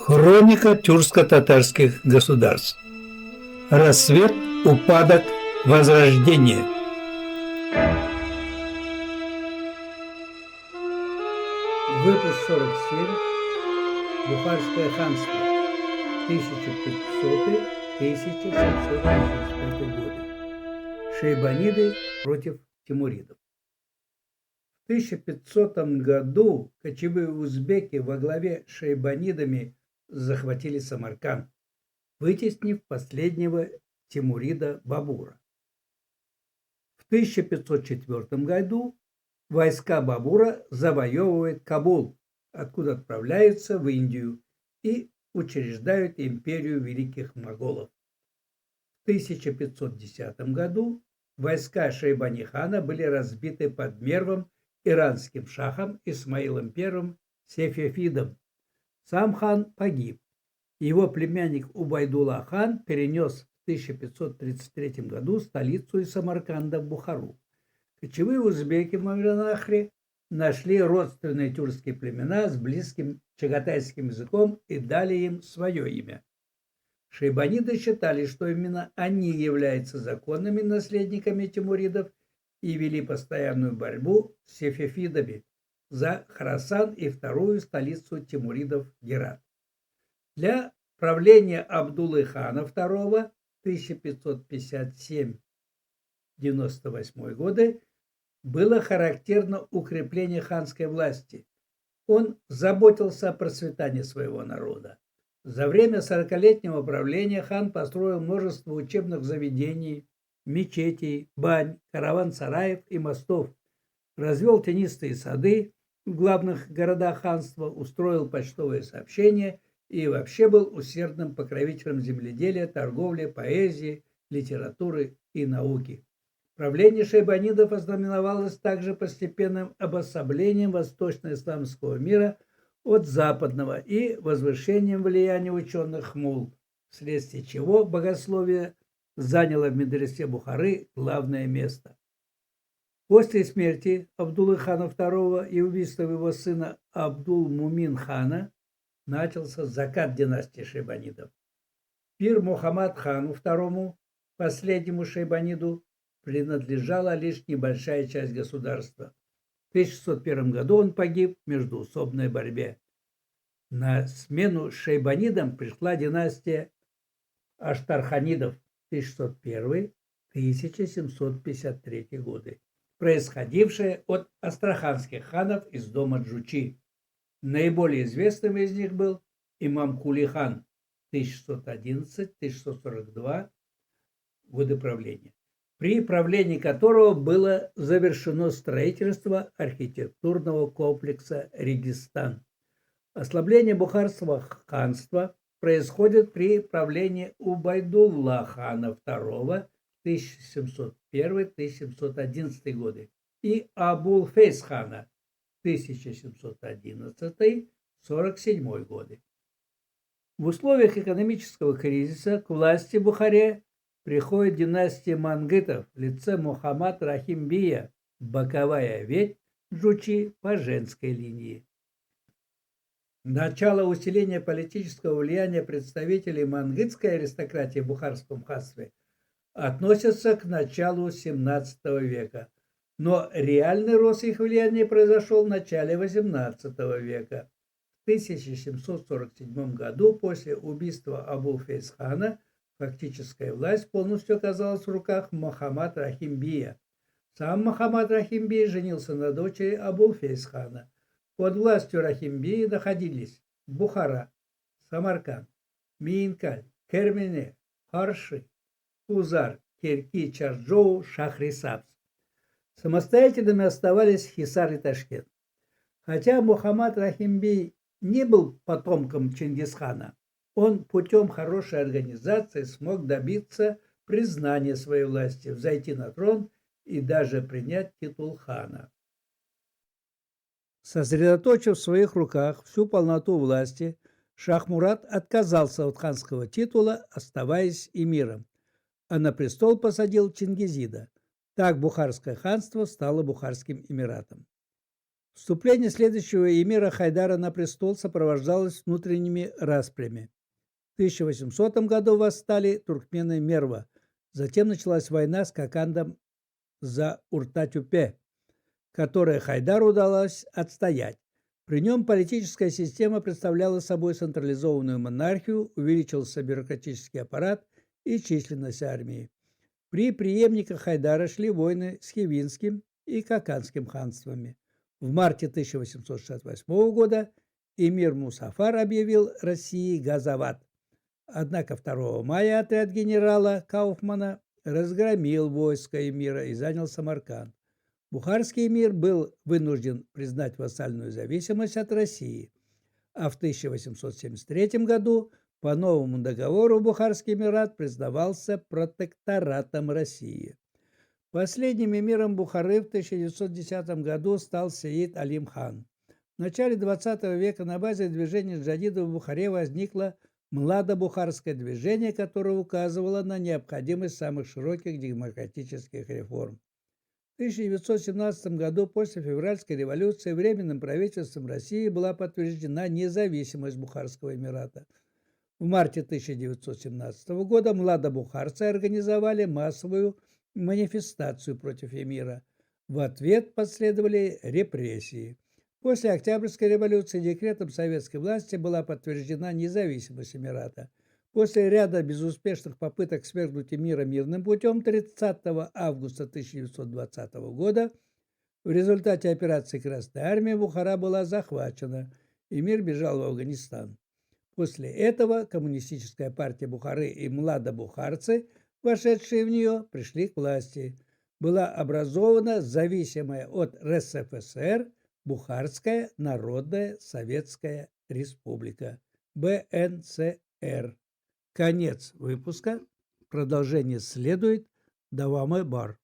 Хроника тюркско-татарских государств. Рассвет, упадок, возрождение. Выпуск 47. Бухарское ханство. 1500-1785 годы. Шейбаниды против тимуридов. В 1500 году кочевые узбеки во главе с шейбанидами захватили Самарканд, вытеснив последнего тимурида Бабура. В 1504 году войска Бабура завоевывают Кабул, откуда отправляются в Индию и учреждают империю великих моголов. В 1510 году войска Шейбани-хана были разбиты под Мервом иранским шахом Исмаилом I Сефевидом. Сам хан погиб. Его племянник Убайдулла-хан перенес в 1533 году столицу из Самарканда в Бухару. Кочевые узбеки в Мауреннахре нашли родственные тюркские племена с близким чагатайским языком и дали им свое имя. Шейбаниды считали, что именно они являются законными наследниками тимуридов и вели постоянную борьбу с сефевидами за Хорасан и вторую столицу тимуридов Герат. Для правления Абдуллы-хана II 1557-98 годы было характерно укрепление ханской власти. Он заботился о процветании своего народа. За время 40-летнего правления хан построил множество учебных заведений, мечетей, бань, караван-сараев и мостов, развел тенистые сады в главных городах ханства, устроил почтовые сообщения и вообще был усердным покровителем земледелия, торговли, поэзии, литературы и науки. Правление шейбанидов ознаменовалось также постепенным обособлением восточно-исламского мира от западного и возвышением влияния ученых хмул, вследствие чего богословие заняло в медресе Бухары главное место. После смерти Абдуллы-хана II и убийства его сына Абдул-Мумин-хана начался закат династии шейбанидов. Пир Мухаммад-хану II, последнему шейбаниду, принадлежала лишь небольшая часть государства. В 1601 году он погиб в междоусобной борьбе. На смену шейбанидам пришла династия Аштарханидов 1601-1753 годы, происходившая от астраханских ханов из дома Джучи. Наиболее известным из них был имам Кули-хан 1611-1642 годы правления, при правлении которого было завершено строительство архитектурного комплекса Регистан. Ослабление бухарского ханства происходит при правлении Убайдулла-хана II 1701-1711 годы и Абул-Фейс-хана 1711-47 годы. В условиях экономического кризиса к власти в Бухаре приходит династия мангытов в лице Мухаммад Рахим-бия, боковая ветвь Джучи по женской линии. Начало усиления политического влияния представителей мангытской аристократии в бухарском ханстве относится к началу XVII века, но реальный рост их влияния произошел в начале XVIII века. В 1747 году после убийства Абул-Фейс-хана фактическая власть полностью оказалась в руках Мухаммад Рахим-бия. Сам Мухаммад Рахим-бий женился на дочери Абул-Фейс-хана. Под властью Рахим-бии находились Бухара, Самарканд, Миинкаль, Кермене, Харши, Кузар, Кирки, Чарджоу, Шахрисабз. Самостоятельными оставались Хисар и Ташкент. Хотя Мухаммад Рахим-бий не был потомком Чингисхана, он путем хорошей организации смог добиться признания своей власти, взойти на трон и даже принять титул хана. Сосредоточив в своих руках всю полноту власти, Шах Мурат отказался от ханского титула, оставаясь эмиром, а на престол посадил Чингизида. Так Бухарское ханство стало Бухарским эмиратом. Вступление следующего эмира Хайдара на престол сопровождалось внутренними распрями. В 1800 году восстали туркмены Мерва. Затем началась война с Кокандом за Урта-Тюпе, которой Хайдару удалось отстоять. При нем политическая система представляла собой централизованную монархию, увеличился бюрократический аппарат и численность армии. При преемниках Хайдара шли войны с Хивинским и Кокандским ханствами. В марте 1868 года эмир Мусафар объявил России газоват. Однако 2 мая отряд генерала Кауфмана разгромил войско эмира и занял Самарканд. Бухарский эмир был вынужден признать вассальную зависимость от России, а в 1873 году по новому договору Бухарский эмират признавался протекторатом России. Последним эмиром Бухары в 1910 году стал Сеид Алим-хан. В начале XX века на базе движения джадидов в Бухаре возникло младобухарское движение, которое указывало на необходимость самых широких демократических реформ. В 1917 году после февральской революции Временным правительством России была подтверждена независимость Бухарского эмирата. В марте 1917 года младобухарцы организовали массовую манифестацию против эмира. В ответ последовали репрессии. После Октябрьской революции декретом советской власти была подтверждена независимость эмирата. После ряда безуспешных попыток свергнуть эмира мирным путем 30 августа 1920 года в результате операции Красной Армии Бухара была захвачена. Эмир бежал в Афганистан. После этого Коммунистическая партия Бухары и младобухарцы, вошедшие в нее, пришли к власти. Была образована зависимая от РСФСР Бухарская Народная Советская Республика, БНСР. Конец выпуска. Продолжение следует. Даваме бар.